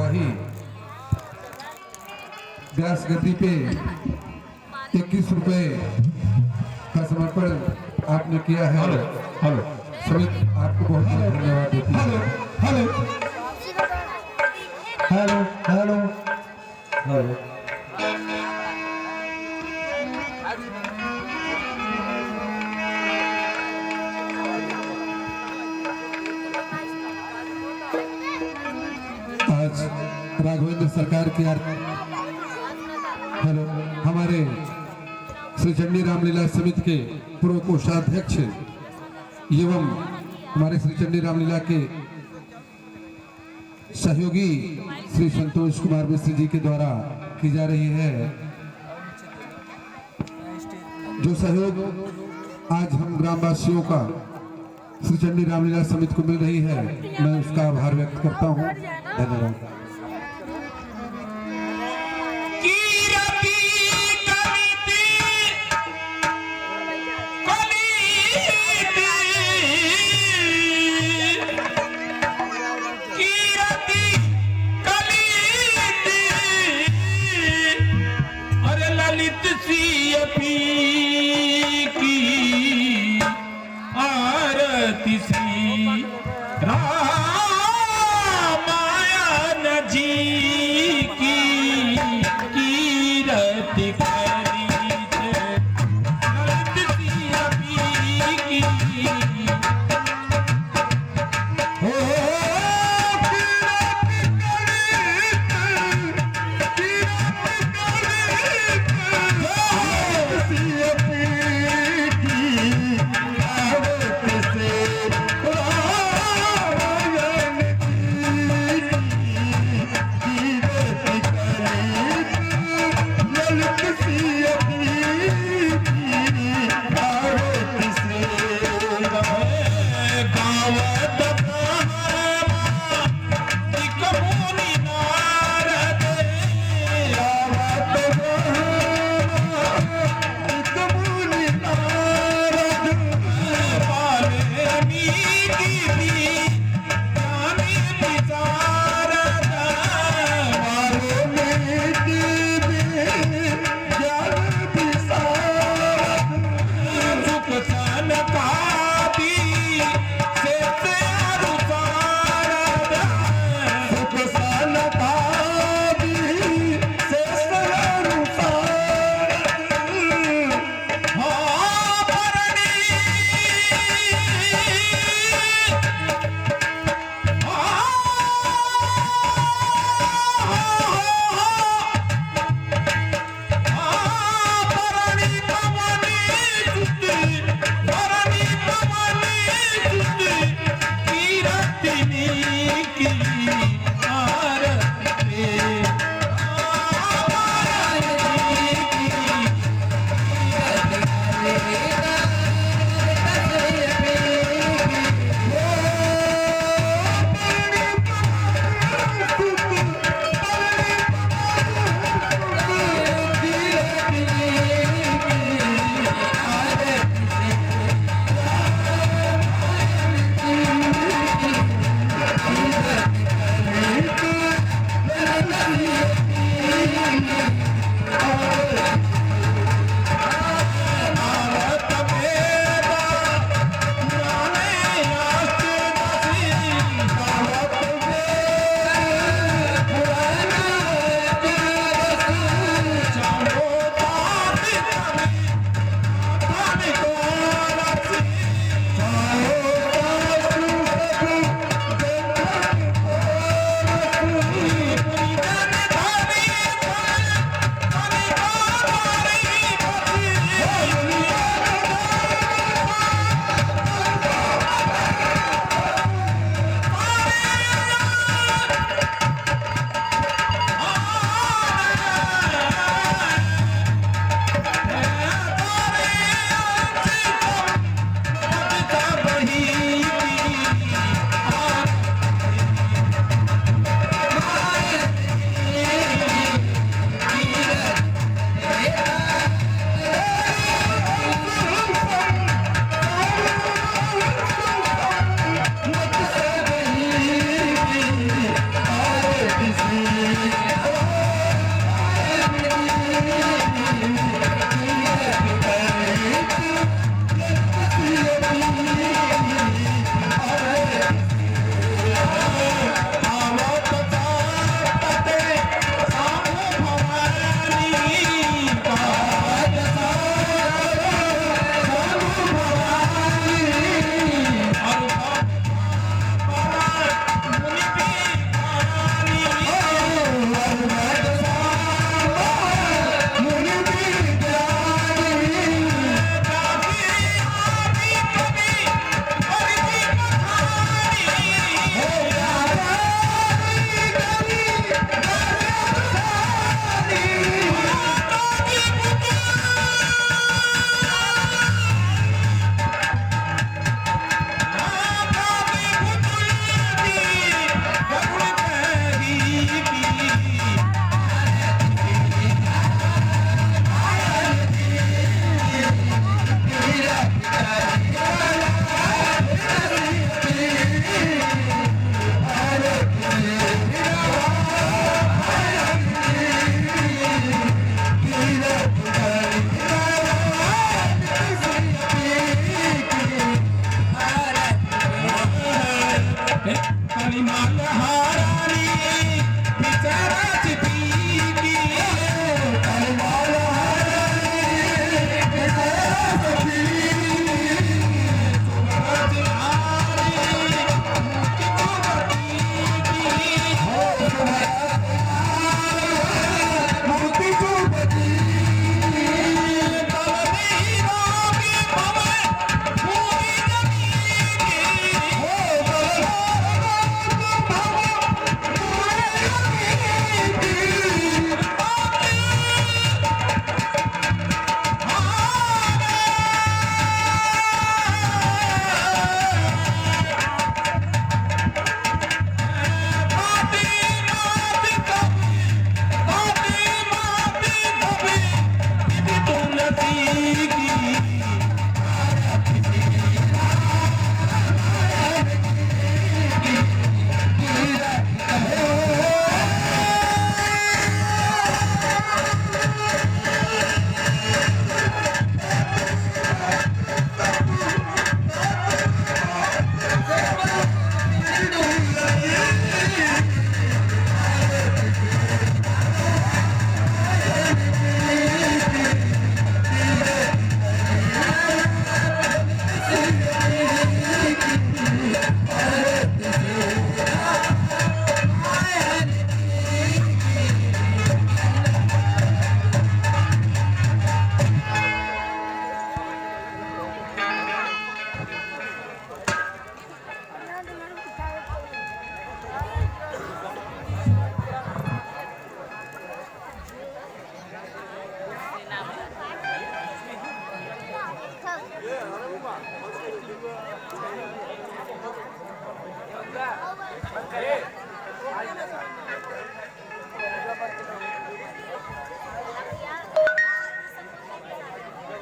वाही व्यास गति पे 21 रुपए का समर्पण आपने किया है। हेलो समिति आपको बहुत बहुत धन्यवाद देती है। हेलो हेलो हेलो हेलो आज राघवेंद्र सरकार की हेलो हमारे श्री चंडी रामलीला समिति के पूर्व कोषाध्यक्ष एवं हमारे श्री चंडी रामलीला के सहयोगी श्री संतोष कुमार मिश्र जी के द्वारा की जा रही है जो सहयोग आज हम ग्रामवासियों का श्री चंडी रामलीला समिति को मिल रही है, मैं उसका आभार व्यक्त करता हूं। धन्यवाद।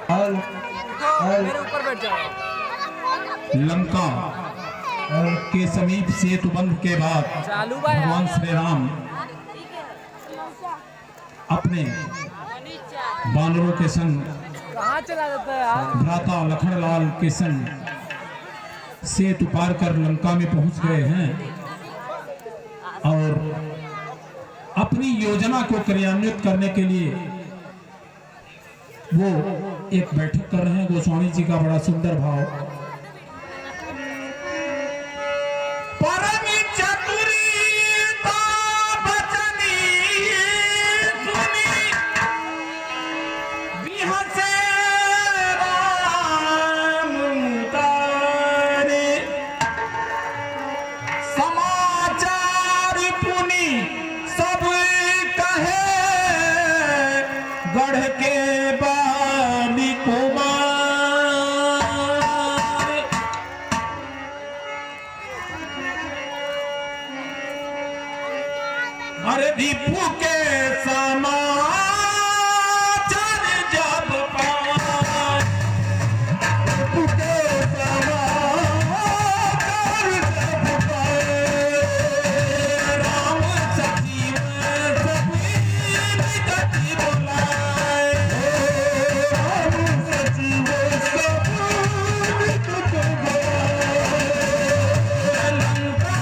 हेलो मेरे ऊपर बैठ जाओ। लंका के समीप सेतु बंध के बाद चालू भाई भगवान श्री राम अपने बानरों के संग कहाँ चला जाता है यार? भ्राता लखनलाल के संग सेतु पार कर लंका में पहुंच गए हैं और अपनी योजना को क्रियान्वित करने के लिए वो एक बैठक कर रहे हैं। गोस्वामी जी का बड़ा सुंदर भाव। परम चतुरिता बचनी सुनी बिहसे राम तारे समाचार पुनि सब कहे गढ़ के बाली कुमार। अरे दीपू के समाचार जब पाए, दीपू के समाचार जब पाए, राम सचिव सभी निकट बुलाए, राम सचिव सभी निकट बुलाए, लंका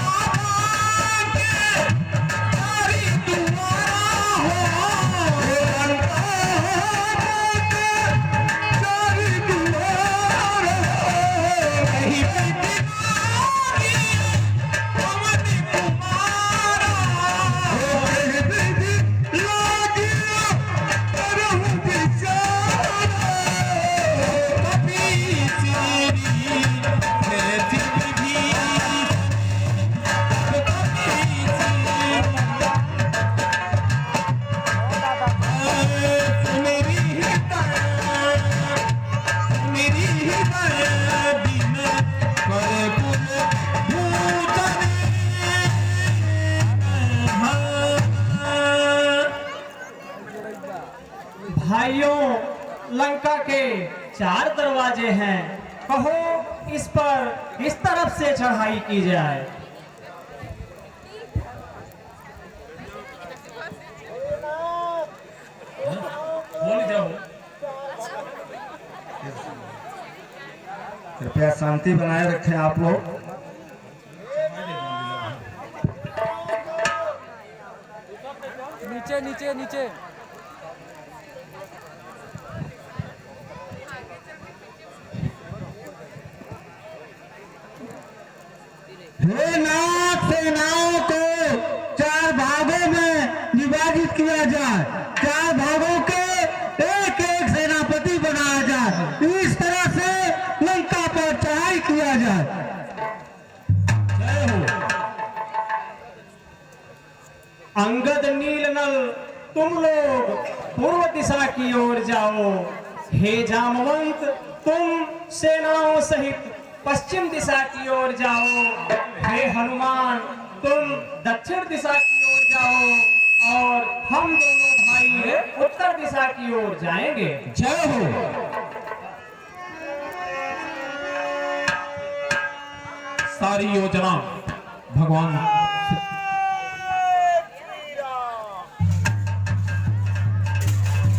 भाइयों, लंका के 4 दरवाजे हैं। कहो इस पर किस तरफ से चढ़ाई की जाए? बोल जाओ। कृपया शांति बनाए रखें आप लोग। नीचे नीचे नीचे। हे नाथ सेनाओं को 4 भागों में विभाजित किया जाए, 4 भागों के एक एक सेनापति बनाया जाए, इस तरह से लंका पर चढ़ाई किया जाए। जय हो। अंगद नीलनल, तुम लोग पूर्व दिशा की ओर जाओ। हे जामवंत, तुम सेनाओं सहित पश्चिम दिशा की ओर जाओ। हे हनुमान, तुम दक्षिण दिशा की ओर जाओ और हम दोनों भाई उत्तर दिशा की ओर जाएंगे। जय हो। सारी योजना भगवान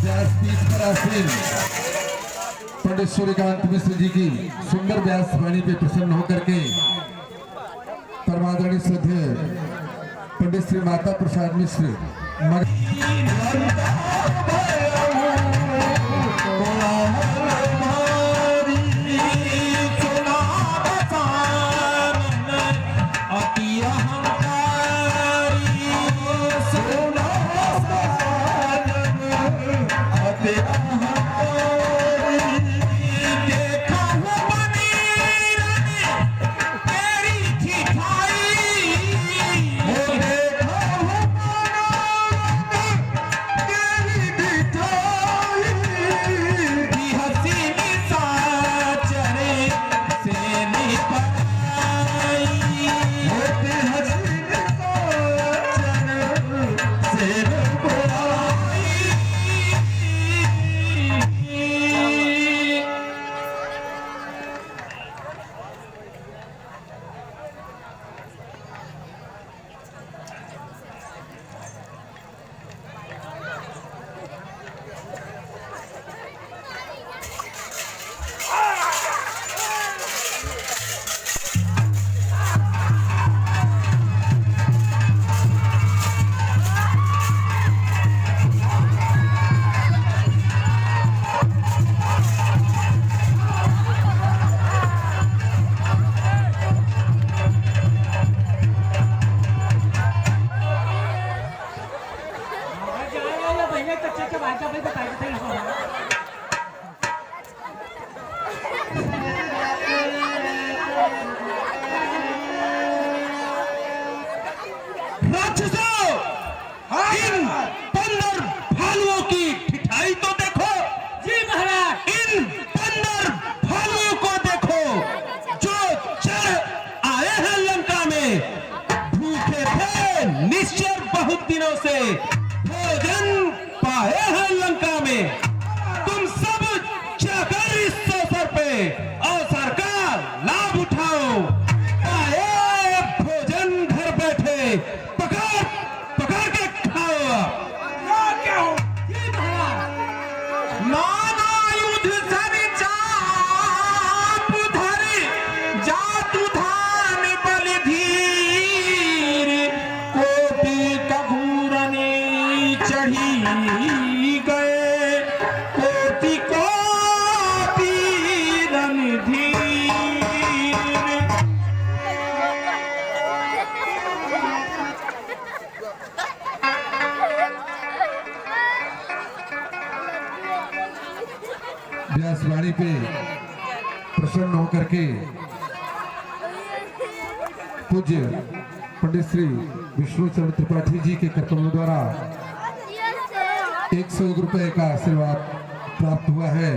व्यासपीठ पर आसीन पंडित सूर्यकांत मिश्र जी की सुंदर व्यास वाणी पे प्रसन्न होकर के परमादरणीय श्रद्धेय पंडित श्री माता प्रसाद मिश्र से भोजन पाए हैं लंका में। तुम सब जाकर इस अवसर पे अवसर का लाभ उठाओ। पाए भोजन घर बैठे पकड़ पकड़ के खाओ। क्या हो नाना युद्ध सनि चाप धरि जातु धान बलि धीर कोटि कघूरनि चढ़ी गए कोटि कोटि रणधीर। व्यासवाणी पे प्रसन्न होकर के पूज्य पंडित श्री विष्णु चंद्र त्रिपाठी जी के कर्तव्यों द्वारा 101 रुपए का आशीर्वाद प्राप्त हुआ है।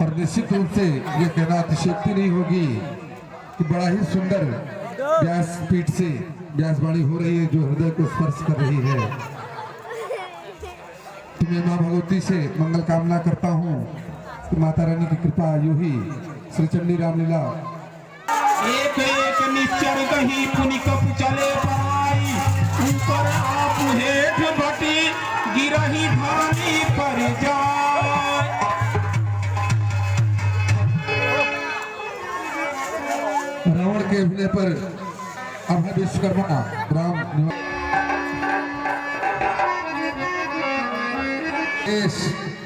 और निश्चित रूप से ये कहना अतिशयोक्ति नहीं होगी कि बड़ा ही सुंदर व्यासपीठ से व्यासवाणी हो रही है जो हृदय को स्पर्श कर रही है। तुम्हें मां भगवती से मंगल कामना करता हूँ कि माता रानी की कृपा यूं ही श्री चंडी रामलीला एक एक निश्चर कही पुनि कप चले पाई ऊपर आप हेठ भटी गिरही भानी पर जाए। रावण के अभिनय पर अभय विश्वकर्मा ग्राम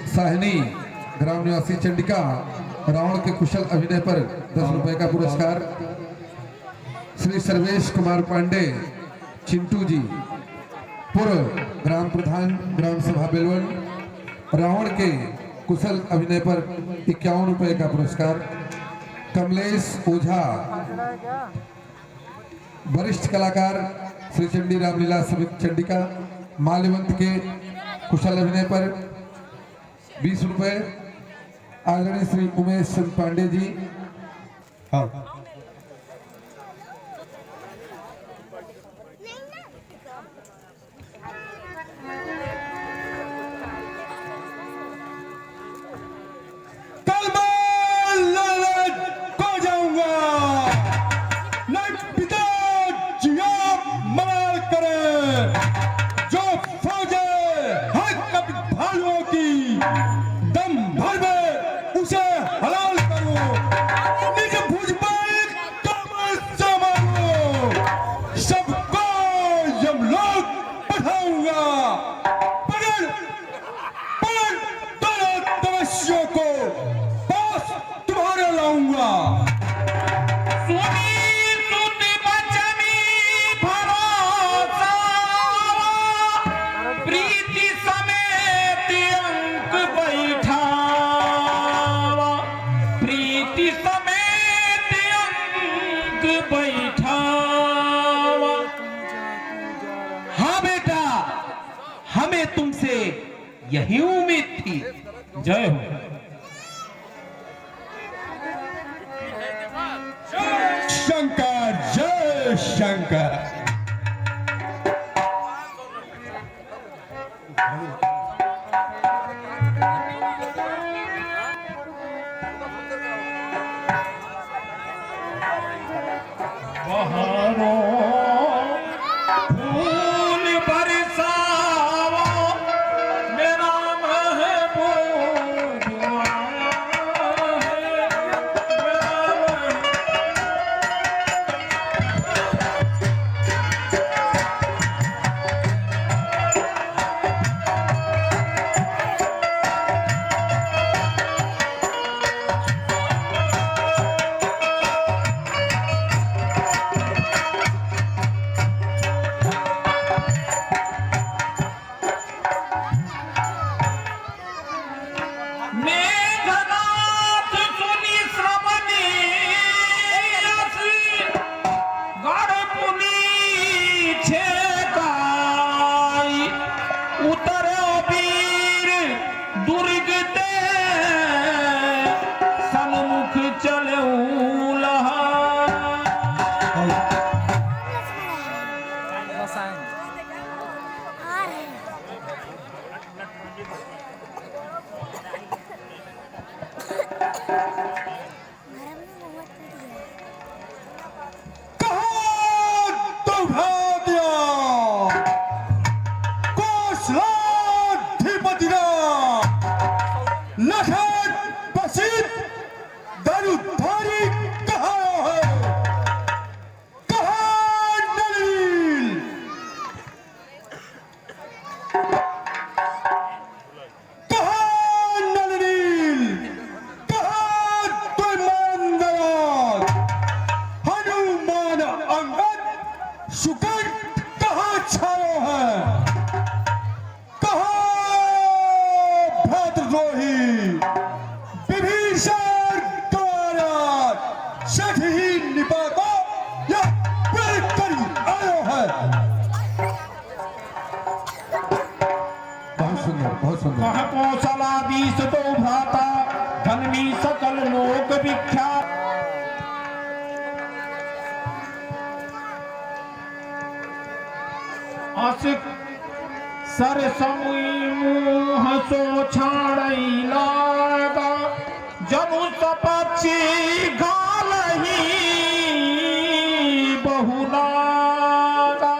साहिनी ग्राम निवासी चंडिका रावण के कुशल अभिनय पर 10 रुपए का पुरस्कार। श्री सर्वेश कुमार पांडे चिंटू जी पूर्व ग्राम प्रधान ग्राम सभा बेलवन रावण के कुशल अभिनय पर 51 रुपए का पुरस्कार। कमलेश ओझा वरिष्ठ कलाकार श्री चंडी रामलीला समिति चंडिका माल्यवंत के कुशल अभिनय पर 20 रुपए। आदरणीय श्री उमेश चंद पांडे जी कल मैं लड़ने को जाऊंगा न पिता जिया मनाल करे जो फौजे हक कभी भालुओं की दम भर में उसे हलाल करो निज भुज पर कमल समारो सबको यमलोक पठाऊंगा। पकड़ पकड़ दोनों तपस्वियों को पास तुम्हारे लाऊंगा। प्रीति समेत अंक बैठावा प्रीति समेत अंक बैठावा। हाँ बेटा हमें तुमसे यही उम्मीद थी। जय हो। शंकर जय शंकर। फूल बरसावा मेरा महबूब आया है मेघनाथ सुनी श्रवणी गढ़ पुनी छेकाई उतर वीर दुर्ग दे सन्मुख चले बस आएंगे। कौशलाधिपतिराम लखन बशीर धनुधारी कहाँ है? कहाँ नलिनील? कहाँ नलिनील? कहाँ द्वैमानदयाल? हनुमान अंगद सुगंध कहाँ छाया है? कहाँ भद्रद्रोही विभीषण द्वारा सठी निपाता या कर आयो है? बहुत सुंदर, बहुत सुंदर। कह कौशलाधीश तो भ्राता धनमी सकल लोक विख्यात। आशिक सर समुई मुँह सो छाड़ई लागा जनु सपक्षी गालही बहुलागा।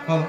हाँ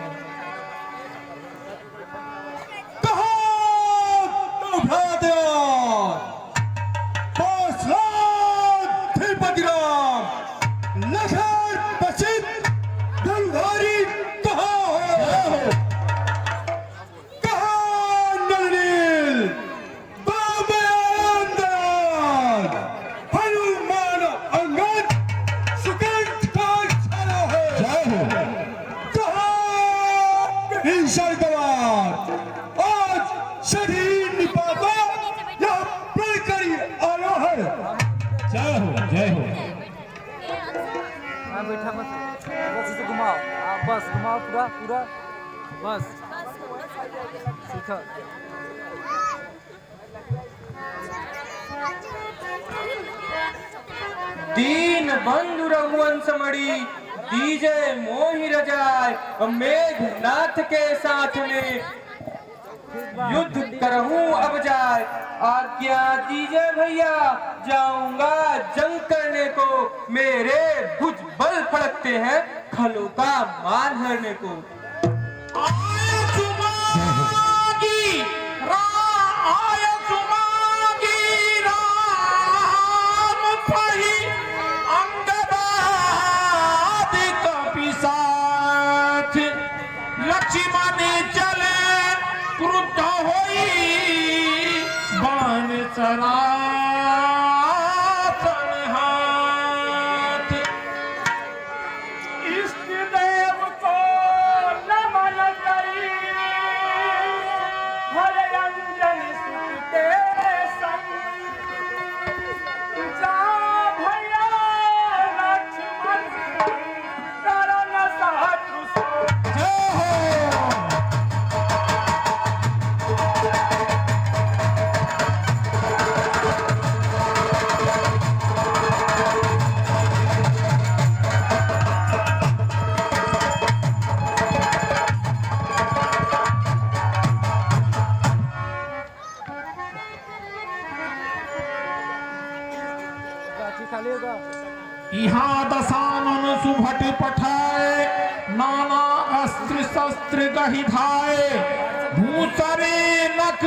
बैठा मत, बस इसे घुमाओ, बस घुमाओ पूरा पूरा, बस सीखो। दीन बंधु रघुवंश मणि दीजे मोहि रजाय, मेघनाथ के साथ में युद्ध करहूं अब जाए। आज्ञा दीजिए भैया, जाऊंगा जंग करने को, मेरे भुज बल फड़कते हैं खलों का मान हरने को। लक्ष्मण चले क्रुद्ध होई बाण सनातन हाथ। इष्ट देव को नमन करी हर अंजन सुते संग। जा भैया लक्ष्मण करण सहतु सो। खाली होगा। यहाँ दशानन सुभट पठाए, नाना अस्त्र शस्त्र गहि धाए। भूसरे नख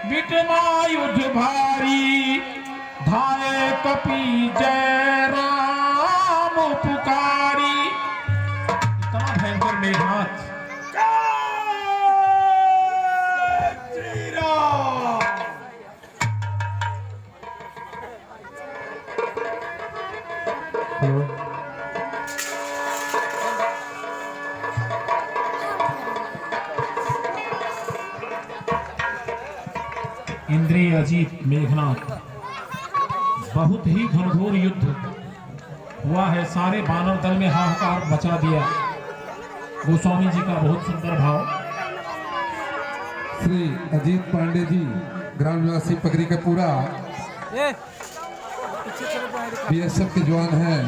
बिटना युद्ध भारी, धाए कपि जय राम पुकारी। इतना भयंकर मेघनाथ। जय श्री राम। इंद्रिय अजीत मेघनाथ, बहुत ही घनघोर युद्ध हुआ है। सारे वानर दल में हाहाकार मचा दिया। गोस्वामी जी का बहुत सुंदर भाव। श्री अजीत पांडे जी, ग्राम निवासी पगरी का पूरा, पीछे चलो तो बीएसएफ के जवान हैं।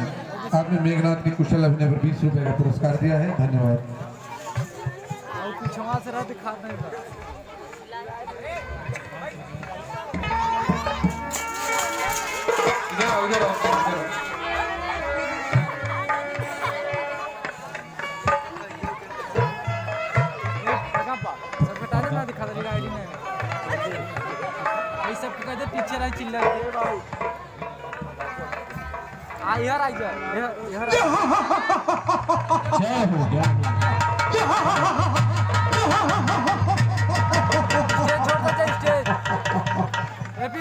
आपने मेघनाथ की कुशल अभिनय पर 20 रुपए का पुरस्कार दिया है, धन्यवाद। पीछे वहां से रह दिखा नहीं रहा। इधर आओ, इधर आओ, इधर आओ। सब बता देना दिखा देगा आईडी में सब कहते टीचर है चिल्ला आ यार आ जा यार जय हो जय स्टेज हैप्पी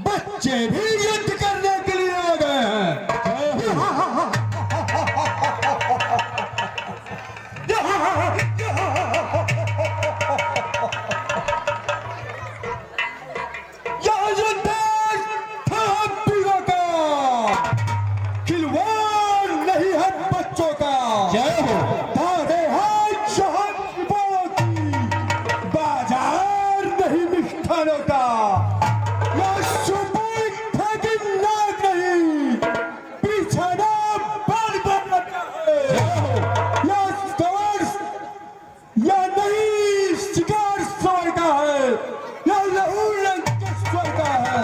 बच्चे भी युद्ध करने के लिए आ गए हैं। यह युद्ध हम पीरों का, खिलवाड़ नहीं है बच्चों का। जय हो। धारे हैं शहरों की, बाजार नहीं मिष्ठानों का। यह सुबह फेंकी नाक नहीं, पीछे ना बाल बनता है। यह गवर्स या नहीं शिकार स्वर का है, या लहू लंकेश्वर का है।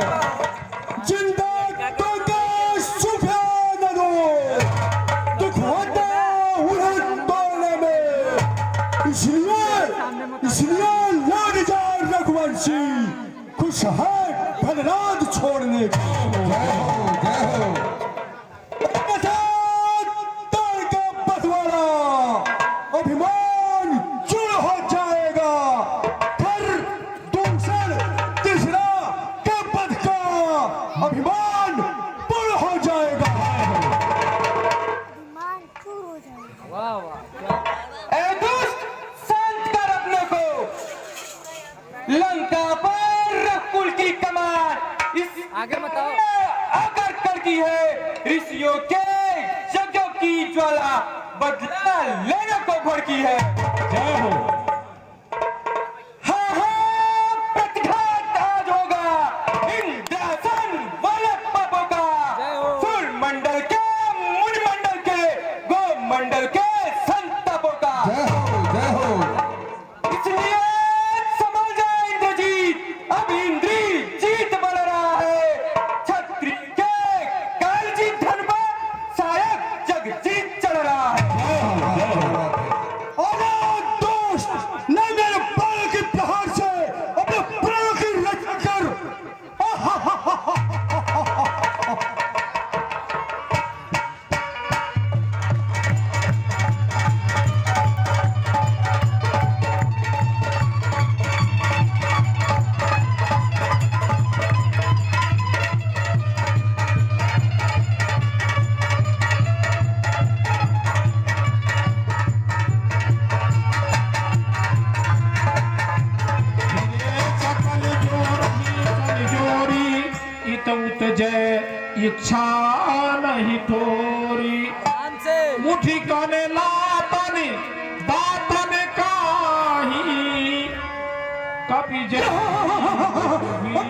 जिंदा तो का सुफियान दो, दुख होता उन्हें तोड़ने में। इसलिए लौट जा रघुवंशी, खुश है भनराज छोड़ने की। जय हो, जय हो। तार का बंटवारा अभिमान चूर हो जाएगा। फिर दूसर तीसरा के पद का अभिमान पूर्ण हो जाएगा। वाह वाह क्या ए दुष्ट, शांत कर अपने को। लंका पर रकुल की कमान इस आगे बताओ। आकर करती है। ऋषियों के यज्ञों की ज्वाला बदला लेने को भड़की है। जय हो। हाँ हाँ, प्रतिघात आज होगा इंद्रासन वाले पापों का। जय हो। सूर्य मंडल के, मुनि मंडल के, गो मंडल के संतापों का। जय हो, जय हो। इसलिए समझ जाए इंद्रजीत, अब इंद्री जीत बढ़ रहा है। क्षत्रिय के कालजीत धन पर शायद जग जीत चढ़ रहा है। और दोस्त न मेरे बाल की प्रहार से अपने प्राणों की रक्षा कर। जय इच्छा नहीं थोरी, ध्यान से मुठी कने लातने दातने काही कभी जय।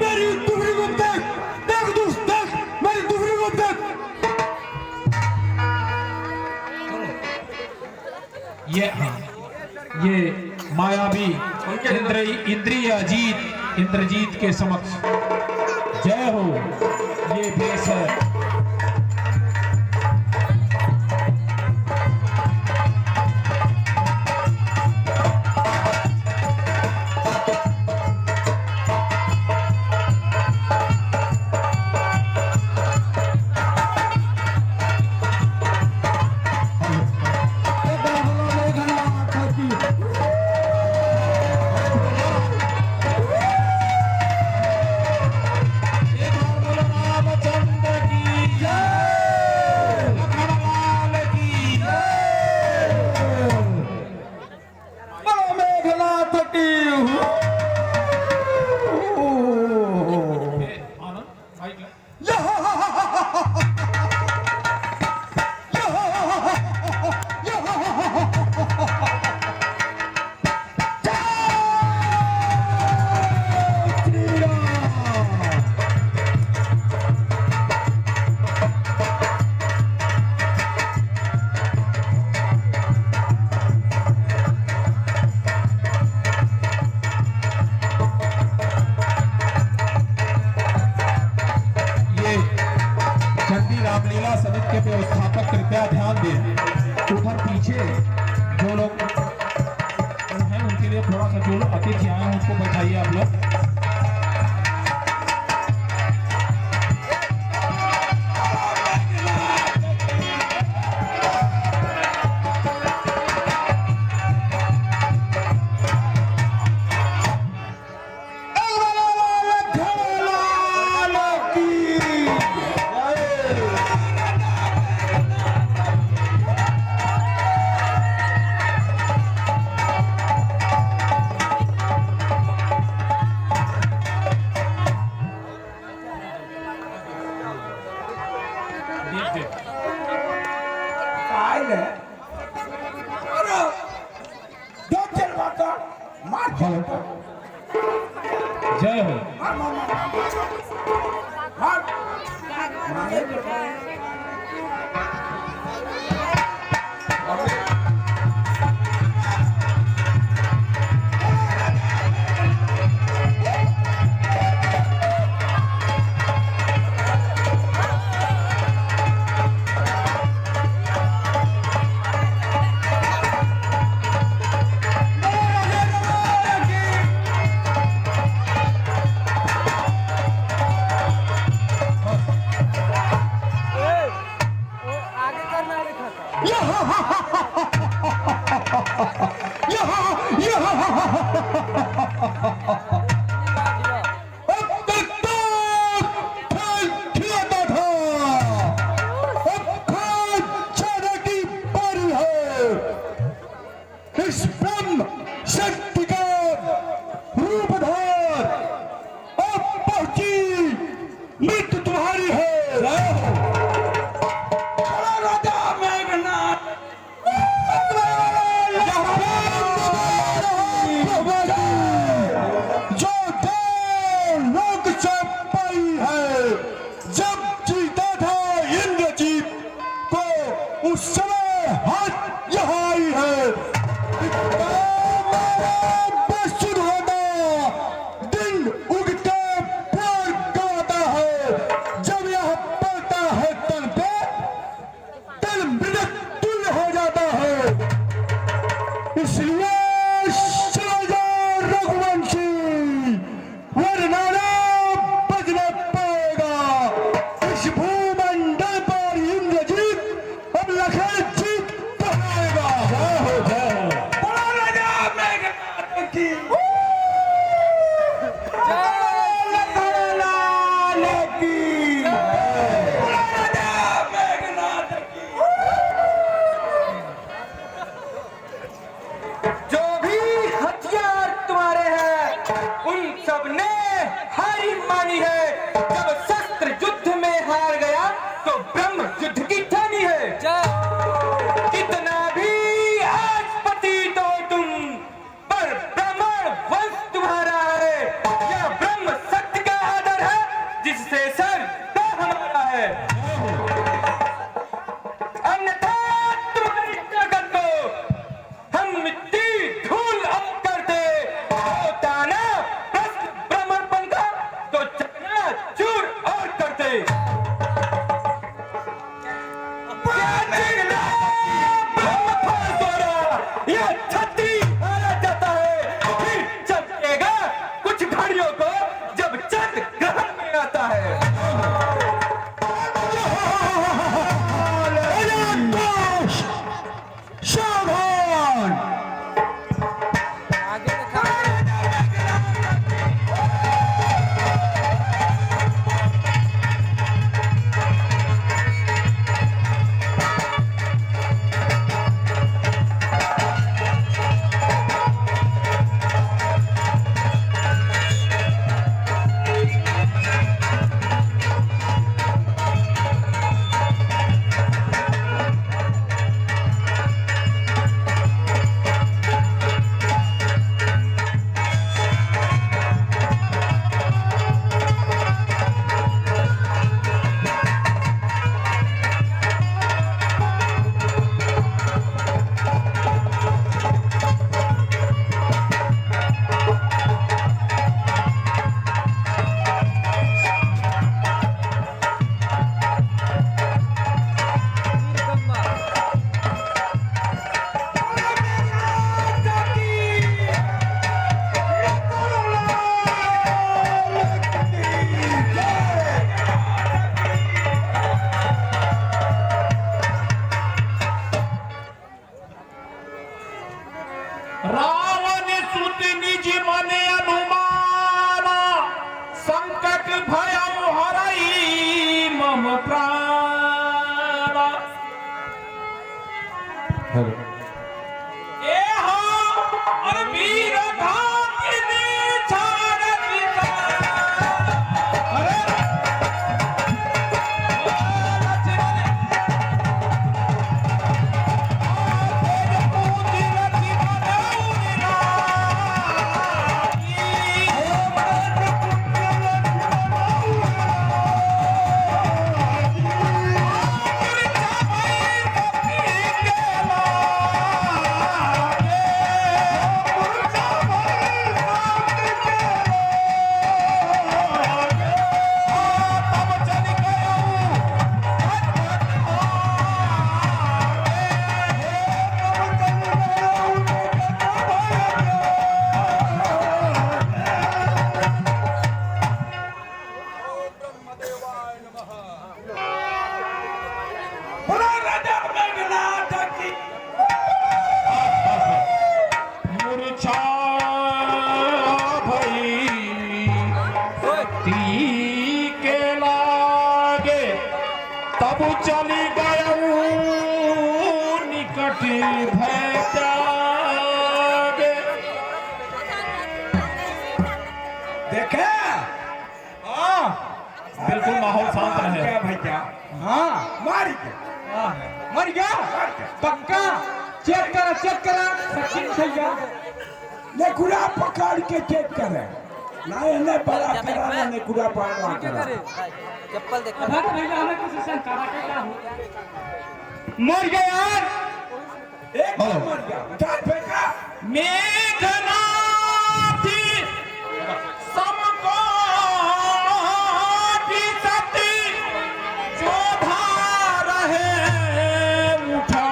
मेरी दुहरी को देख, देख दोस्त देख, मेरी दुहरी को देख। ये मायावी इंद्रजीत के समक्ष जय हो। ये भेष है। रामचंद्र की जो लोग हैं उनके लिए थोड़ा सा जो अतिथि आए हैं उनको बैठाइए आप लोग। जय हो। आगे करना दिखा था। इस ब्रह्म शक्ति का रूपधार अब पहुंची मृत्यु तुम्हारी है। राजा मेघनाथ जो देव लोक से पाई है, जब जीता था इंद्रजीत को उस समय हाथ यहाँ आई है। दिन उगते प्राण गवाता है, जब यह पड़ता है तन पे तन मृत तुल्य हो जाता है। इसलिए रघुवंशी वरना बचना पाएगा। इस भूमंडल पर इंद्रजीत अब लखन जीत बनाएगा। जो भी हथियार तुम्हारे हैं उन सब ने हारी मानी है। जब शस्त्र युद्ध में हार गया तो ब्रह्म युद्ध की ठानी है। कितना भी आज पतित हो तुम, पर ब्राह्मण वंश तुम्हारा है। यह ब्रह्म सत्य का आदर है जिससे सर्वदा हमारा है। अन्यथा तुम्हारी ताकत को हम मिट्टी धूल अब करते। होता ना प्रश्न ब्राह्मणपन का तो चकना चूर और करते। ब्रह्मफल द्वारा यह छत्री हारा जाता है। फिर चलेगा कुछ घड़ियों को जब चंद्र ग्रहण में आता है। सावधान! आगे दिखा। रावण सुत निज मन अनुमाना संकट भयउ हरई मम प्राण ए और वीर घातिनी छाड़त अरे तब चली गया निकट भय त्यागे देखे बिल्कुल माहौल शांत रहे क्या भैया हाँ मर गया पक्का चेक करा सचिन भैया नेकुड़ा पकड़ के चेक करे ना इन्हें बड़ा करा ना नेकुड़ा पकड़ करा चप्पल देख भैया हमें किसी से कराटे का हो मर गया यार एक मर गया उठार फेंका मेघनाथ समको सती जो धार है उठाई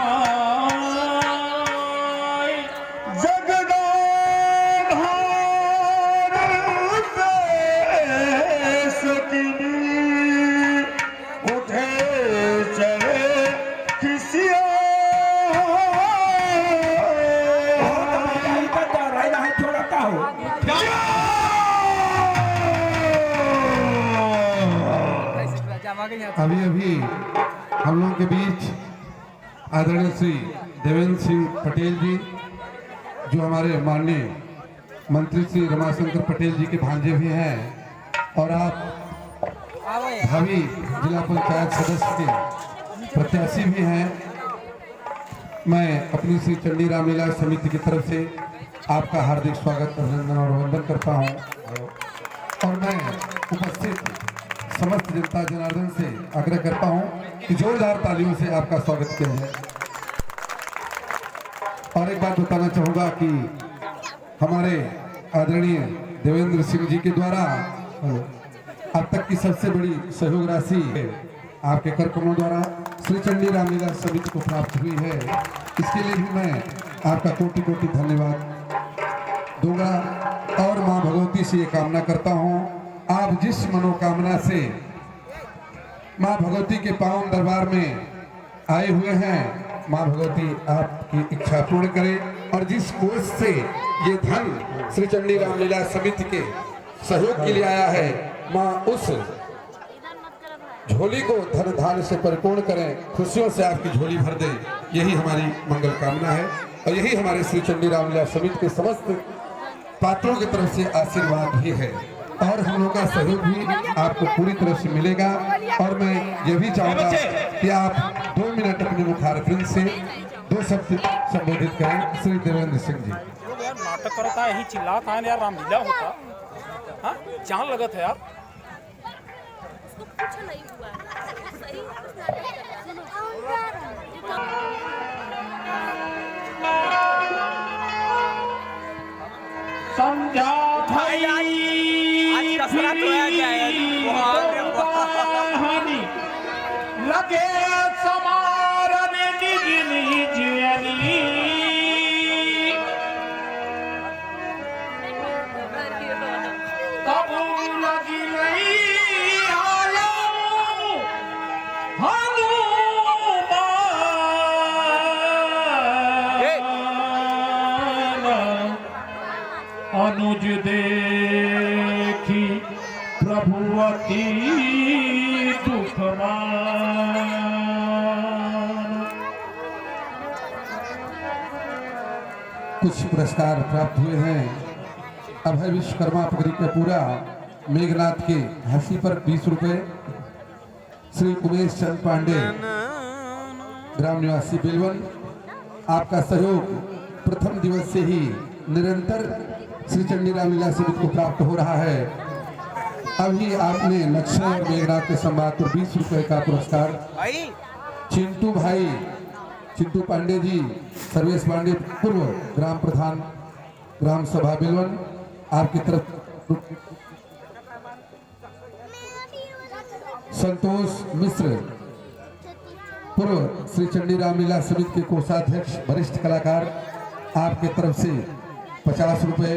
अभी अभी हम लोगों के बीच आदरणीय श्री देवेंद्र सिंह पटेल जी जो हमारे माननीय मंत्री श्री रमाशंकर पटेल जी के भांजे भी हैं और आप भावी जिला पंचायत सदस्य के प्रत्याशी भी हैं। मैं अपनी श्री चंडी रामलीला समिति की तरफ से आपका हार्दिक स्वागत अभिनंदन और वंदन करता हूं और मैं उपस्थित समस्त जनता जनार्दन से आग्रह करता हूं कि जोरदार तालियों से आपका स्वागत किया जाए। और एक बात बताना चाहूंगा कि हमारे आदरणीय देवेंद्र सिंह जी के द्वारा अब तक की सबसे बड़ी सहयोग राशि आपके कार्यक्रमों द्वारा श्री चंडी रामलीला समिति को प्राप्त हुई है। इसके लिए भी मैं आपका कोटि कोटि धन्यवाद दूंगा और मां भगवती से ये कामना करता हूं आप जिस मनोकामना से मां भगवती के पावन दरबार में आए हुए हैं मां भगवती आपकी इच्छा पूर्ण करे और जिस कोष से ये धन श्री चंडी रामलीला समिति के सहयोग के लिए आया है मां उस झोली को धन धान से परिपूर्ण करें, खुशियों से आपकी झोली भर दे, यही हमारी मंगल कामना है और यही हमारे श्री चंडी रामलीला समिति के समस्त पात्रों की तरफ से आशीर्वाद भी है और हम लोगों का सहयोग भी आपको पूरी तरह से मिलेगा। और मैं ये भी चाहूंगा कि आप 2 मिनट अपने मुखारबिंद से 2 शब्द संबोधित करें। श्री देवेंद्र सिंह जी। यार नाटक करता है, यही चिल्लाता है यार, रामलीला होता हाँ जान लगत है यार। कुछ नहीं हुआ सही समझा भाई आज कसरत होया क्या है कहानी लगे समारन निज निज अली तब लगी नहीं आयो हनुमान अनुज देखी प्रभु अति दुखमान। कुछ पुरस्कार प्राप्त हुए हैं। अभय विश्वकर्मा पगड़ी के पूरा, मेघनाथ के हंसी पर 20 रुपए, श्री उमेश चंद पांडे ग्राम निवासी बेलवन, आपका सहयोग प्रथम दिवस से ही निरंतर श्री चंडी रामलीला समिति को प्राप्त हो रहा है। अभी आपने लक्ष्मण और मेघनाथ के संवाद पर 20 रुपए का पुरस्कार चिंटू भाई, चिंटू पांडे जी, सर्वेश पांडे पूर्व ग्राम प्रधान ग्राम सभा बेलवन, आपकी तरफ संतोष मिश्र पूर्व श्री चंडी रामलीला समिति के कोषाध्यक्ष वरिष्ठ कलाकार, आपके तरफ से 50 रुपए,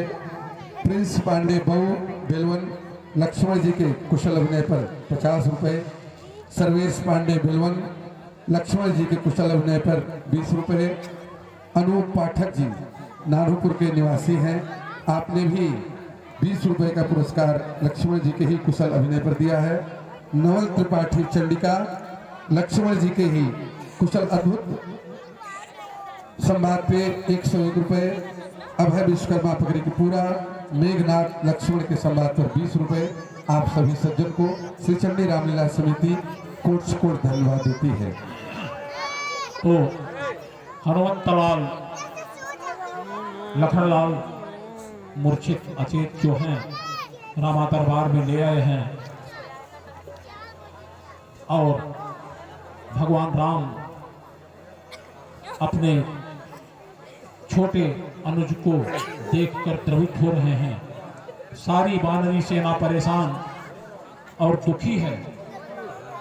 प्रिंस पांडे बहु बेलवन लक्ष्मण जी के कुशल अभिनय पर 50 रुपए, सर्वेश पांडे बेलवन लक्ष्मण जी के कुशल अभिनय पर 20 रुपए, अनूप पाठक जी नारूपुर के निवासी हैं, आपने भी 20 रुपए का पुरस्कार लक्ष्मण जी के ही कुशल अभिनय पर दिया है। नवल त्रिपाठी चंडिका लक्ष्मण जी के ही कुशल अद्भुत संवाद पे 101 रुपए, अभय विश्वकर्मा पगड़ी की पूरा, मेघनाथ लक्ष्मण के संवाद पर 20 रुपए। आप सभी सज्जन को श्री चंडी रामलीला समिति कोट से कोट धन्यवाद देती है। तो हनुमंतलाल लखनलाल मूर्छित अचेत जो हैं रामा दरबार में ले आए हैं और भगवान राम अपने छोटे अनुज को देखकर द्रवित हो रहे हैं। सारी वानरी सेना परेशान और दुखी है।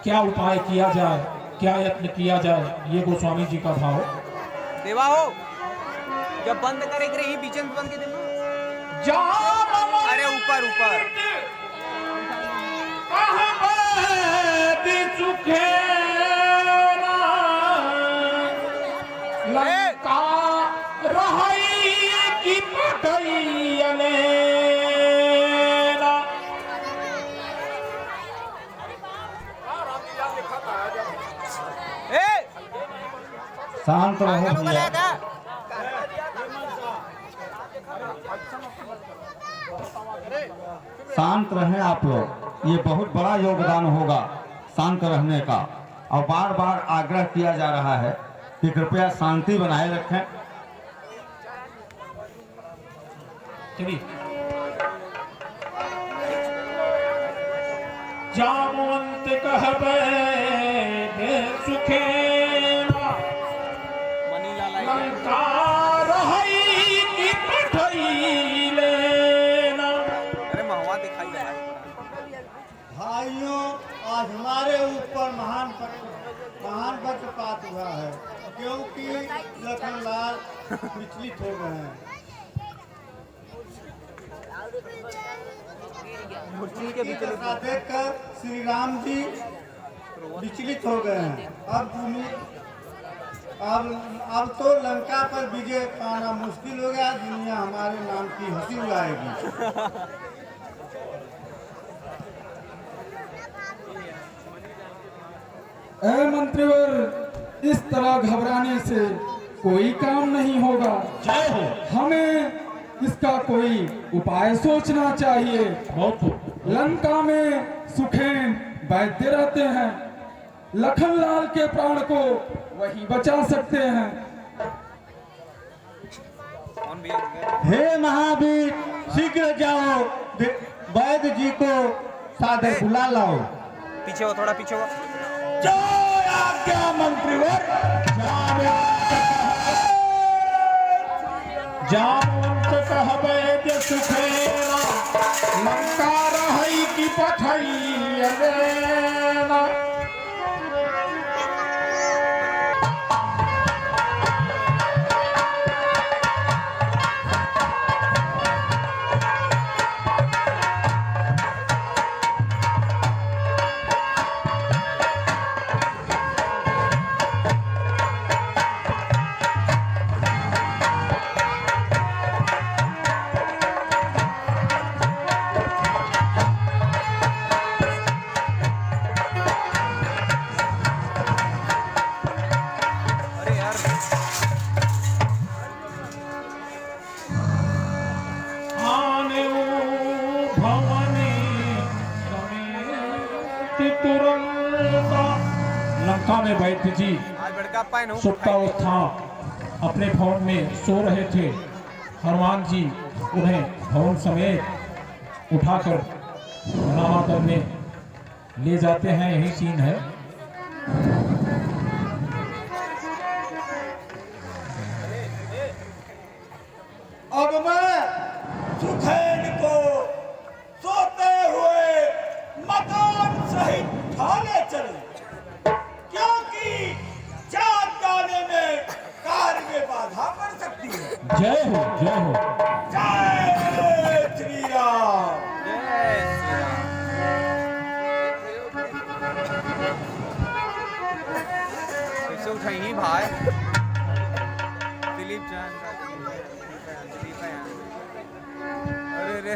क्या उपाय किया जाए, क्या यत्न किया जाए, ये गोस्वामी जी का भाव। देवा हो जब बंद करे रही बीच में बंद के दिन अरे ऊपर ऊपर शांत रहो भैया, शांत रहें आप लोग। ये बहुत बड़ा योगदान होगा शांत रहने का, और बार बार आग्रह किया जा रहा है कि कृपया शांति बनाए रखें। चलिए जामवंत कहबे दे सुखे लंका रहई की पठई लेना। अरे महवा दिखाई दे रहा है। भाइयों, आज हमारे ऊपर महान पक्षपात हुआ है, क्योंकि लखनलाल विचलित हो गए हैं। देखकर श्री राम जी विचलित हो गए हैं। अब तो लंका पर विजय पाना मुश्किल हो गया। दुनिया हमारे नाम की हंसी उड़ाएगी। ऐ मंत्रीवर, इस तरह घबराने से कोई काम नहीं होगा। जय हो। हमें इसका कोई उपाय सोचना चाहिए। लंका में सुखेन वैद्य रहते हैं, लखनलाल के प्राण को वही बचा सकते हैं। हे महावीर, शीघ्र जाओ, वैद्य जी को सादर बुला लाओ। पीछे हो, थोड़ा पीछे हो। जो आज्ञा मंत्रीवर। जामवंत कहबे दे सुखेना लंका रहई की पठई लेना। भवानी समेत तुरंता। लंका में वैद्य जी आज बड़का पाइन सुप्तावस्था अपने भवन में सो रहे थे। हनुमान जी उन्हें भवन समेत उठाकर रामा करने ले जाते हैं। यही सीन है। अब मैं सुखैन को सोते हुए मकान सहित ठाने चलूं, क्योंकि जाग जाने में कार्य में बाधा पड़ सकती है। जय हो जय हो। जय श्री राम। कैसे उठाई भाई दिलीप जान दिलीप है अरे रे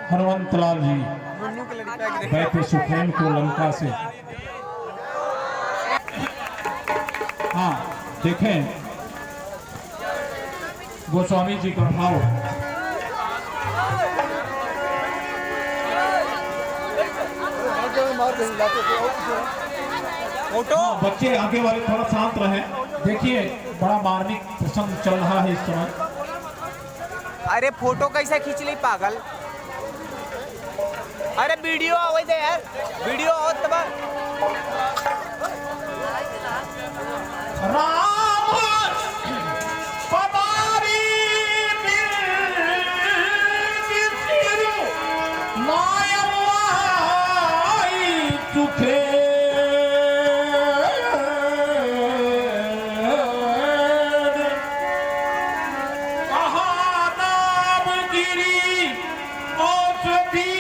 हनुमंतलाल जी बैठे सुखैन को लंका से। हाँ देखें गोस्वामी जी का भाव। हाँ, बच्चे आगे वाले थोड़ा शांत रहे। देखिए बड़ा मार्मिक प्रसंग चल रहा है इस समय। अरे फोटो कैसे खींच ली पागल। अरे वीडियो आवे दे यार वीडियो आओ तब राम पदारी सुखे कहा नाम गिरी औषधि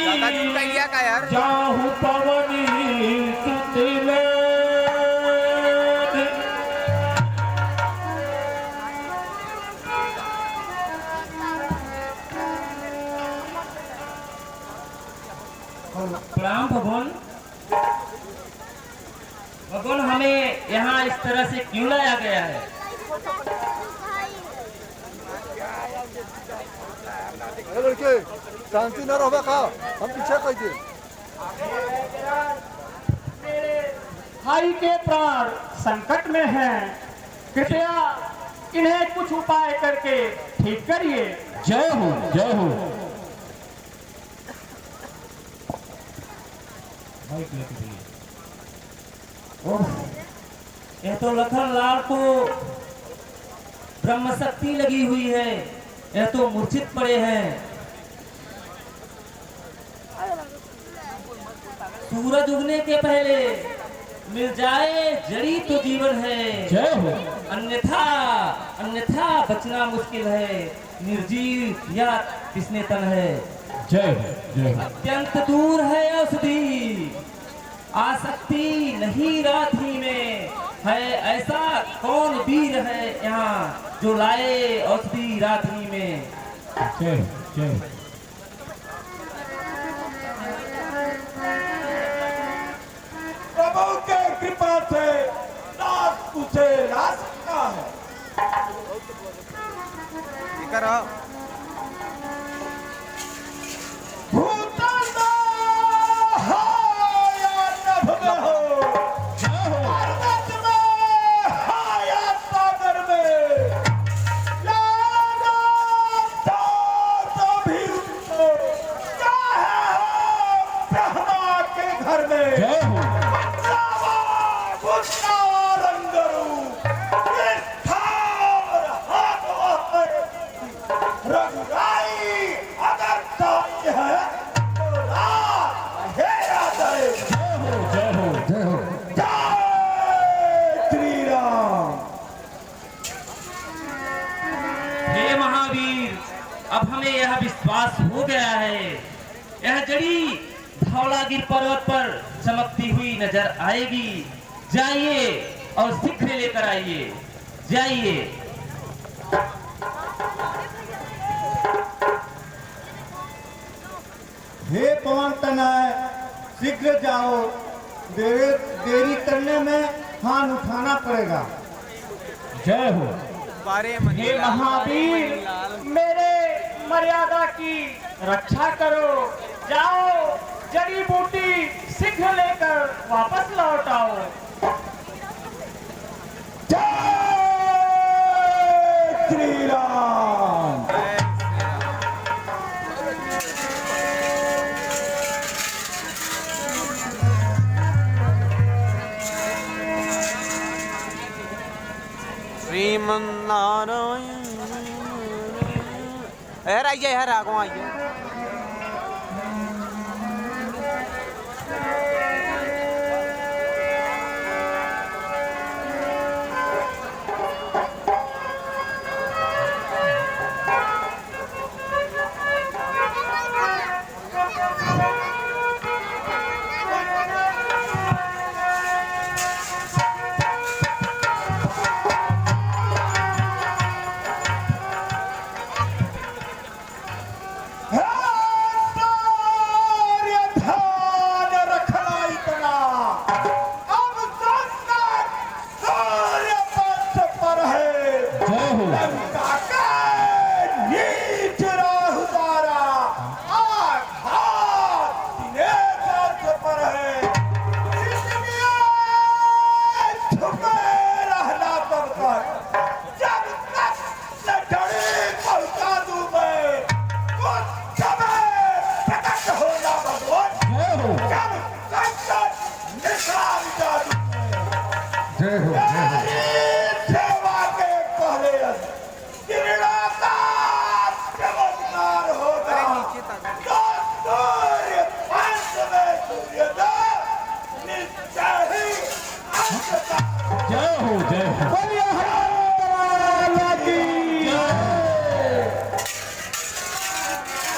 ज्यादा झूठा गया का यार। जाहु पवनी सुतिले प्रणाम भगवान। भगवान हमें यहाँ इस तरह से क्यों लाया गया है? लड़के शांति न रहो का हम पीछे कह दे। भाई के प्राण संकट में हैं, कृपया इन्हें कुछ उपाय करके ठीक करिए। जय हो जय हो। यह तो लखन लाल को ब्रह्म शक्ति लगी हुई है। यह तो मूर्छित पड़े हैं। सूरज उगने के पहले मिल जाए जड़ी तो जीवन है। जय हो। अन्यथा अन्यथा बचना मुश्किल है। निर्जीव या किसने तन है। जय हो जय हो। अत्यंत दूर है औषधि, आसक्ति नहीं रात ही में है। ऐसा कौन वीर है यहाँ जो लाए औषधि रात ही में। जय हो जय हो। प्रभु के कृपा से नाथ तुझे ला सकता है। अब हमें यह विश्वास हो गया है, यह जड़ी धौलागिरी पर्वत पर चमकती हुई नजर आएगी। जाइए और शीघ्र लेकर आइए, जाइए। हे पवन तनय, शीघ्र जाओ, देरी करने में हाथ उठाना पड़ेगा। जय हो। हे महावीर, मेरे मर्यादा की रक्षा करो। जाओ, जड़ी बूटी शीघ्र लेकर वापस लौट आओ। जय श्री राम। श्रीमन्नारायण। यार आइए, यार आगो आइए।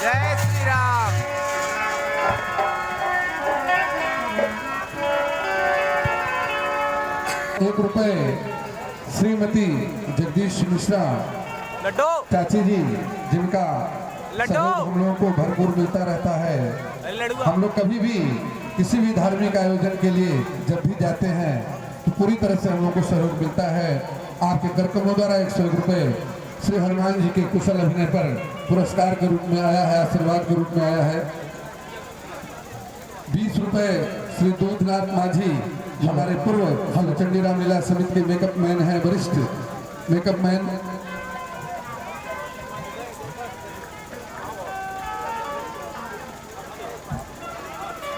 जय श्री राम। ₹1 श्रीमती जगदीश मिश्रा लड्डू चाची जी, जिनका लड्डू सहयोग हम लोगों को भरपूर मिलता रहता है। लड्डू हम लोग कभी भी किसी भी धार्मिक आयोजन के लिए जब भी जाते हैं तो पूरी तरह से हम लोग को सहयोग मिलता है। आपके कार्यक्रमों द्वारा ₹101 श्री हनुमान जी के कुशल अभिनय पर पुरस्कार के रूप में आया है, आशीर्वाद के रूप में आया है। ₹20 श्री दूधनाथ माझी, हमारे पूर्व चंडी राम लीला समिति के मेकअप मैन है, वरिष्ठ मेकअप मैन।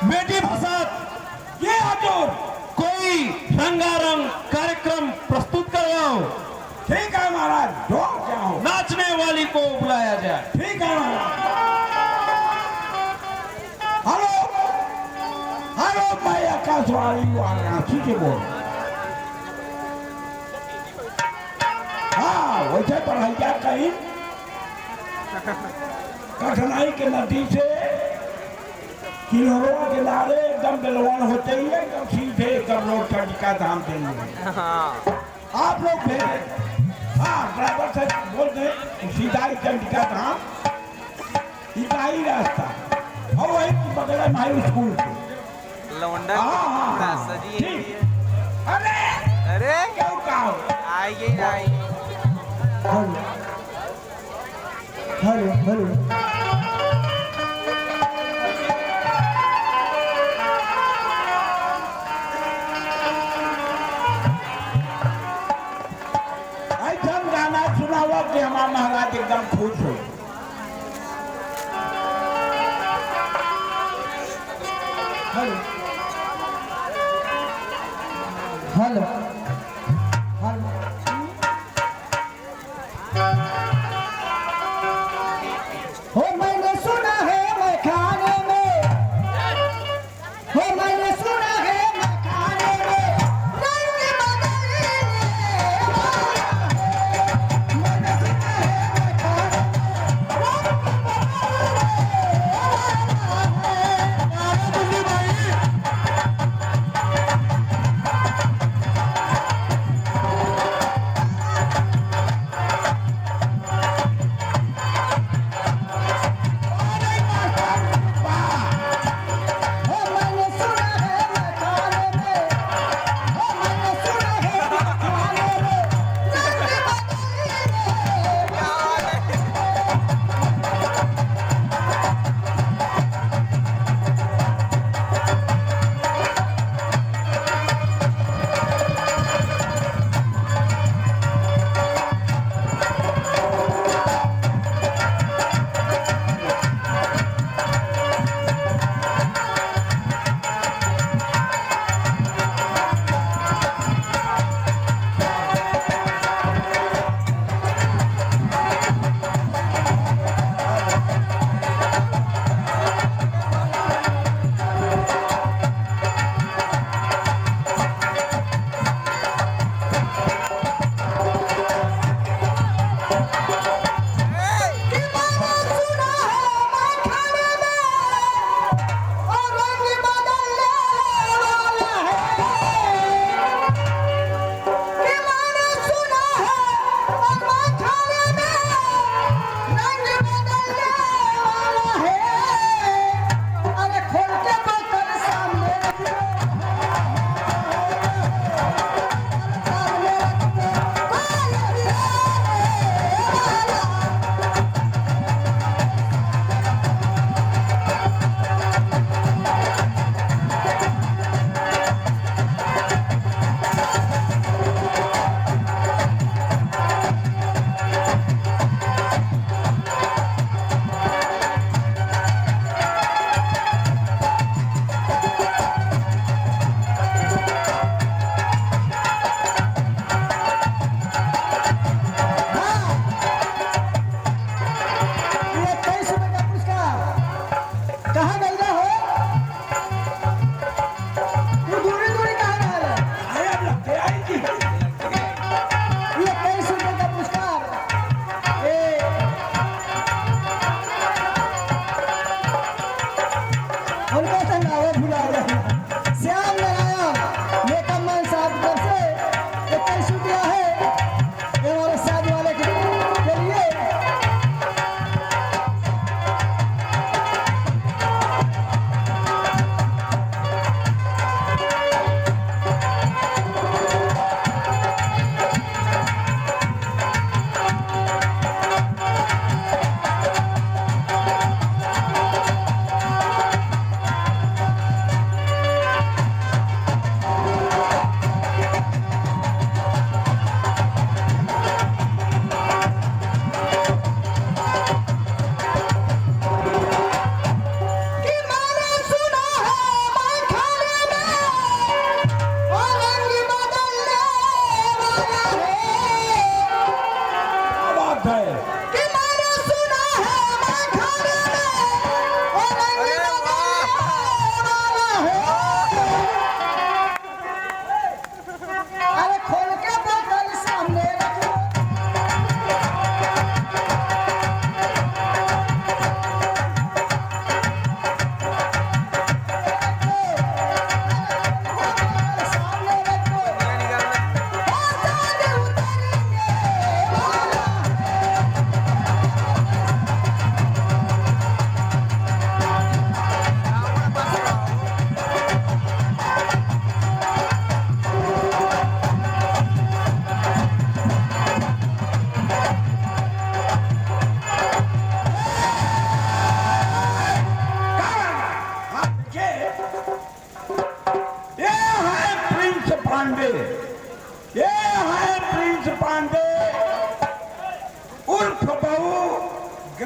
बेटी प्रसाद, ये हजूर कोई रंगारंग कार्यक्रम प्रस्तुत करवाओ। ठीक है महाराज, ढोल जाओ, नाचने वाली को बुलाया जाए। ठीक है महाराज। हेलो हेलो, मैं आकाशवाणी वाराणसी से बोल। हाँ, वैसे पढ़ाई क्या कहीं कठिनाई के नदी से किलोरों के नारे एकदम बेलवान होते ही एकदम सीधे एकदम रोड चंडिका धाम देंगे। आप लोग भेजे, हाँ ड्राइवर से बोल दें सीधा ही चंडिका धाम, इतना ही रास्ता, और वही बगल है माई स्कूल के। हाँ ठीक। अरे अरे क्यों कहा? आइए आइए। Hello hello. कि हमारा महाराज एकदम खुश हो। हेलो हेलो हो, मैंने सुना है मैं खाने में, हो मैंने सुना है मैं खाने में रंग बदलने वाला है। मैंने सुना है मैं खाने में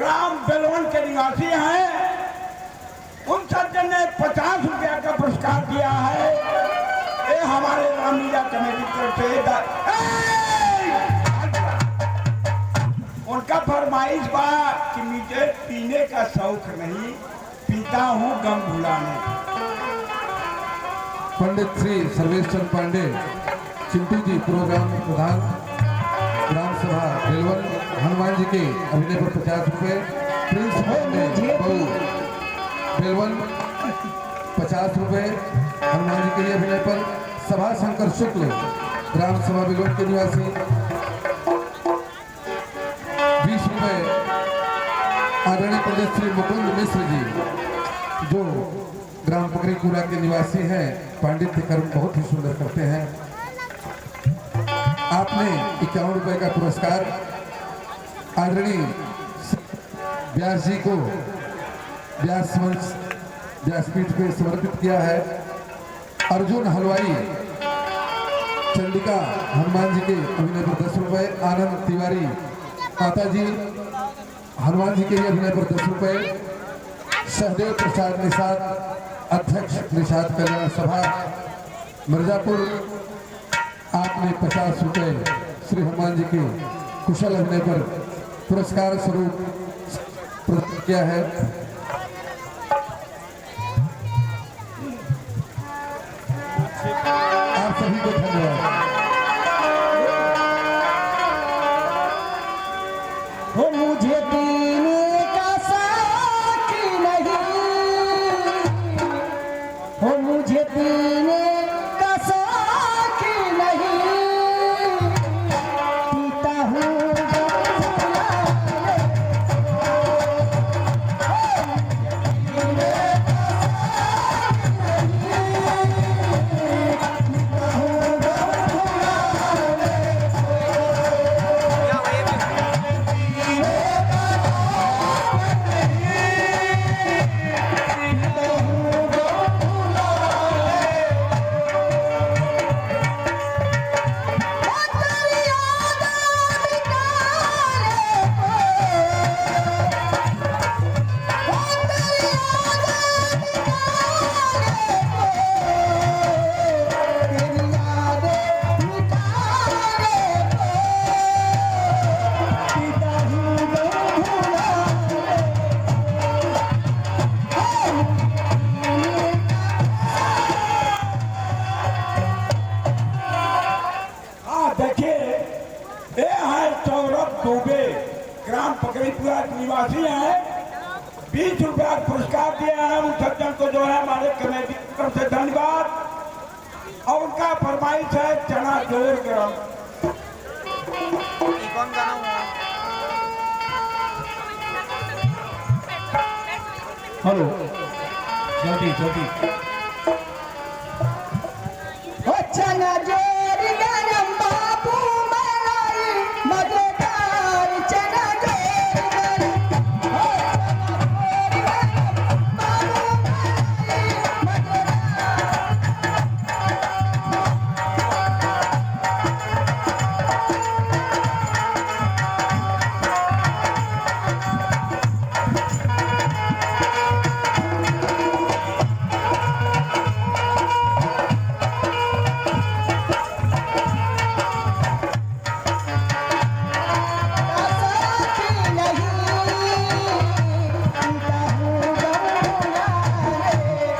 ग्राम बेलवन के निवासी हैं, उन सज्जन ने 50 रुपया का पुरस्कार दिया है। ये हमारे रामलीला कमेटी की तरफ से उनका फरमाइश बा कि मुझे पीने का शौक नहीं, पीता हूँ गम भुलाने। पंडित श्री सर्वेश चंद्र पांडे चिंटू जी प्रोग्राम प्रधान ग्राम सभा बेलवन हनुमान जी के अभिनय पर 50 रुपए। प्रिंस पांडे बहु बेलवन 50 रुपए हनुमान जी के अभिनय पर। सभा शंकर शुक्ल ग्राम सभा बेलवन के निवासी 20 रुपए। आदरणीय पंडित श्री मुकुंद मिश्र जी जो ग्राम पकड़ीपुरा के निवासी हैं, पांडित्य कर्म बहुत ही सुंदर करते हैं। आपने 51 रुपए का पुरस्कार आदरणीय व्यास जी को व्यासपीठ पे समर्पित किया है। अर्जुन हलवाई चंडिका हनुमान जी के अभिनय पर 10 रुपए। आनंद तिवारी माता जी हनुमान जी के अभिनय पर 10 रुपए। सहदेव प्रसाद निषाद अध्यक्ष निषाद कल्याण सभा मिर्जापुर, आपने 50 रुपए श्री हनुमान जी के कुशल अभिनय पर पुरस्कार स्वरूप प्रदान किया है। आप सभी को धन्यवाद। हो मुझे पीने का शौक नहीं, हो मुझे पीने का शौक नहीं, पीता हूँ ग्राम पकड़ीपुरा के निवासी हैं। 20 रुपया पुरस्कार दिया है उन सज्जन को जो है हमारे कमेटी की तरफ से धन्यवाद। और उनका फरमाइश है चना जोर ग्राम। कौन गाना हुआ? हेलो जल्दी जल्दी चना जोर गरम बाबू मलाई मजेदार चना जोर गरम, हो चना जोर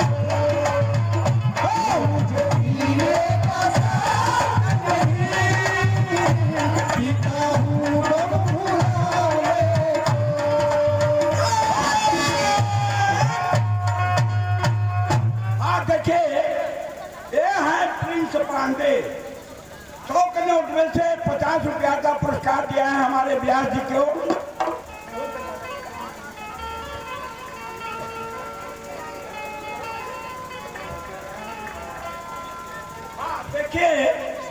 गरम बाबू पांडे 100 के नोट में से 50 रुपया का पुरस्कार दिया है हमारे व्यास जी को। देखिए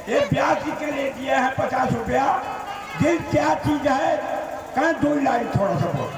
ये व्यास जी के लिए दिया है 50 रुपया। दिल क्या चीज है कहीं 2 लाइन थोड़ा सा बोल।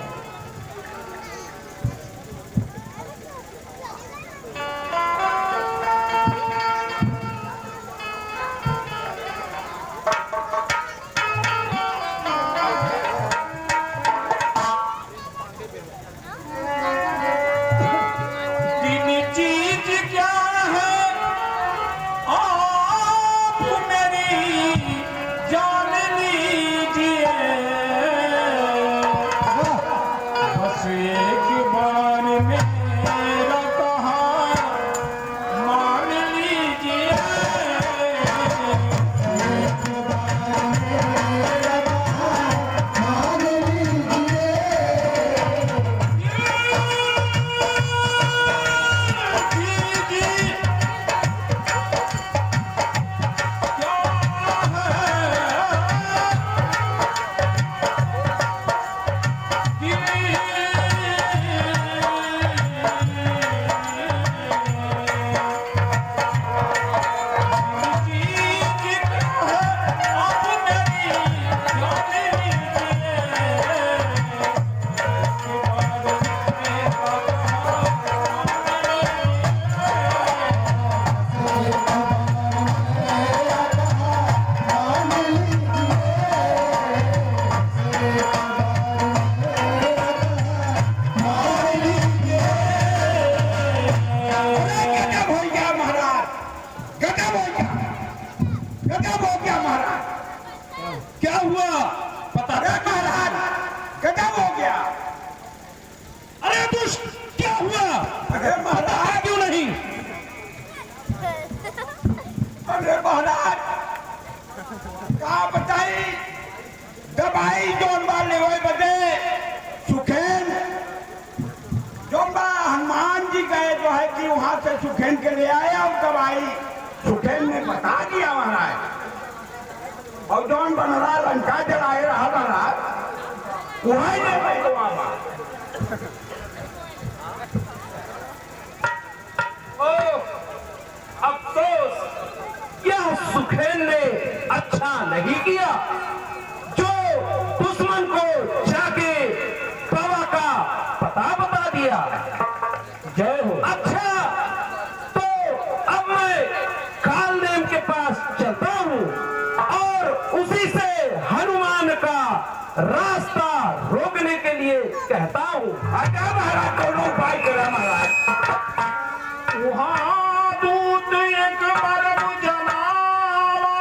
भाई जोन बा लेवे बदे सुखेन जोन बा हनुमान जी गए जो है कि वहां से सुखेन के ले आया और तब आई सुखेन ने बता दिया महाराज और जोन बन रहा लंका जलाए रहा महाराज वही ने भाई तो आवा अफसोस यह सुखेन ने अच्छा नहीं किया जो दुश्मन को जाके बाबा का पता बता दिया। जय हो। अच्छा तो अब मैं कालनेम के पास चलता हूँ और उसी से हनुमान का रास्ता रोकने के लिए कहता हूँ। आजा महाराज दोनों उपाय करा महाराज वहाँ दूत एक मरब जनावा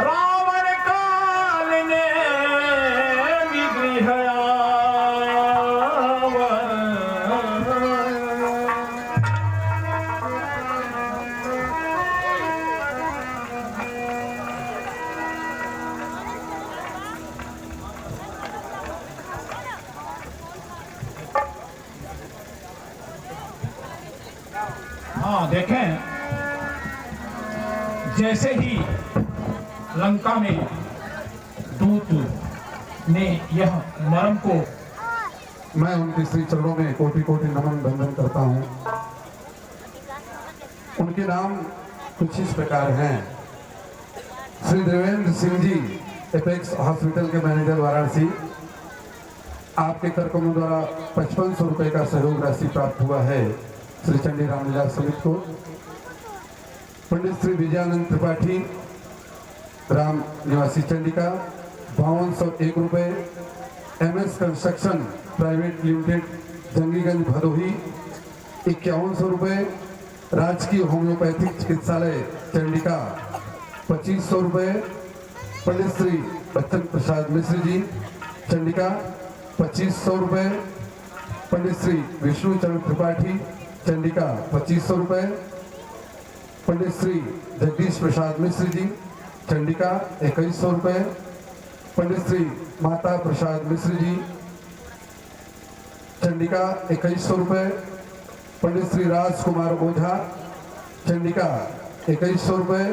रावण काल ने विग्रह हाँ देखें जैसे ही लंका में दूत ने यह मर्म को मैं उनके श्री चरणों में कोटि कोटि नमन बंदन करता हूँ। उनके नाम कुछ इस प्रकार हैं। श्री देवेंद्र सिंह जी, एपेक्स हॉस्पिटल के मैनेजर वाराणसी, आपके कार्यक्रमों द्वारा 5500 रुपए का सहयोग राशि प्राप्त हुआ है श्री चंडी रामलीला समिति को। पंडित श्री विजयानंद त्रिपाठी, राम निवासी चंडिका, 5201 रुपए। MS construction private limited, Jangiganj Bhadohi, 5100 रुपए। राजकीय होम्योपैथिक चिकित्सालय चंडिका, 2500 रुपए। पंडित श्री बच्चन प्रसाद मिश्र जी, चंडिका, 2500 रुपए। पंडित श्री विष्णु चरण त्रिपाठी, चंडिका, 2500 रुपए। पंडित श्री जगदीश प्रसाद मिश्र जी, चंडिका, 2100 रुपए। पंडित श्री माता प्रसाद मिश्र जी, चंडिका, 2100 रुपए। पंडित श्री राजकुमार ओझा, चंडिका, 2100 रुपए।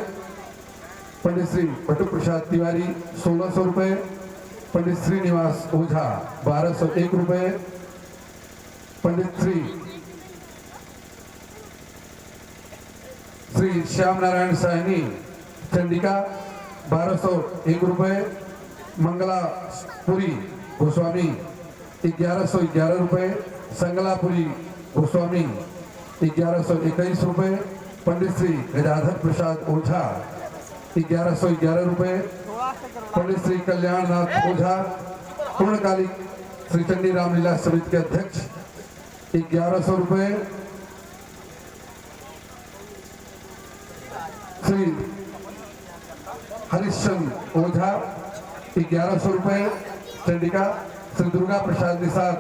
पंडित श्री बटु प्रसाद तिवारी, 1600 रुपए। पंडित श्रीनिवास ओझा, 1201 रुपए। पंडित श्री श्याम नारायण साहनी, चंडिका, 1201 रुपए। मंगलापुरी गोस्वामी, 1111 रुपए। संगलापुरी गोस्वामी, 1121 रुपए। पंडित श्री गजाधर प्रसाद ओझा, 1111 रुपए। पंडित श्री कल्याणनाथ ओझा, पूर्णकालिक श्री चंडी रामलीला समिति के अध्यक्ष, 1100 रुपए। श्री हरिश्चंद्र ओझा, 1100 रुपए, चंडिका। श्री दुर्गा प्रसाद निषाद,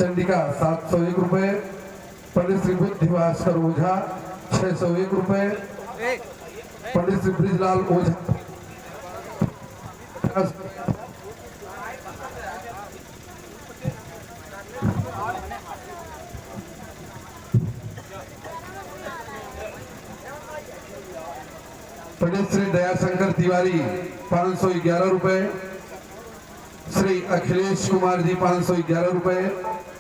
चंडिका, 701 रुपए। पंडित श्री बुद्धि भास्कर ओझा, 601 रुपए। पंडित श्री ब्रिजलाल ओझा, पंडित श्री दयाशंकर तिवारी, 511 रुपए। श्री अखिलेश कुमार जी, 511 रुपए।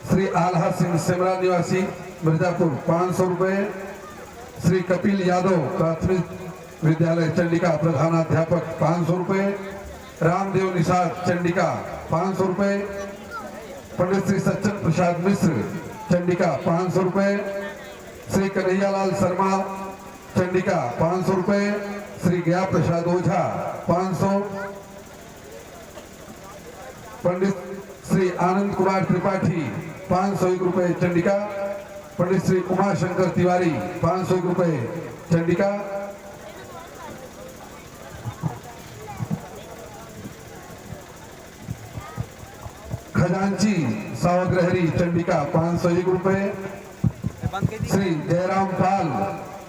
श्री आल्हा सिंह सेमरा निवासी मिर्जापुर, 500 रुपए। श्री कपिल यादव, प्राथमिक विद्यालय चंडिका, प्रधानाध्यापक, 500 रुपए। रामदेव निषाद, चंडिका, 500 रुपए। पंडित श्री सच्चन प्रसाद मिश्र, चंडिका, 500 रुपए। श्री कन्हैयालाल शर्मा, चंडिका, 500 रुपए। श्री गया प्रसाद ओझा, 500। पंडित श्री आनंद कुमार त्रिपाठी, 501 रुपए, चंडिका। पंडित श्री उमाशंकर तिवारी, 501 रुपए, चंडिका। खजांची सावग्रहरी, चंडिका, 501 रुपए। श्री जयराम पाल,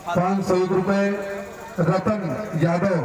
501 रुपए। रतन यादव,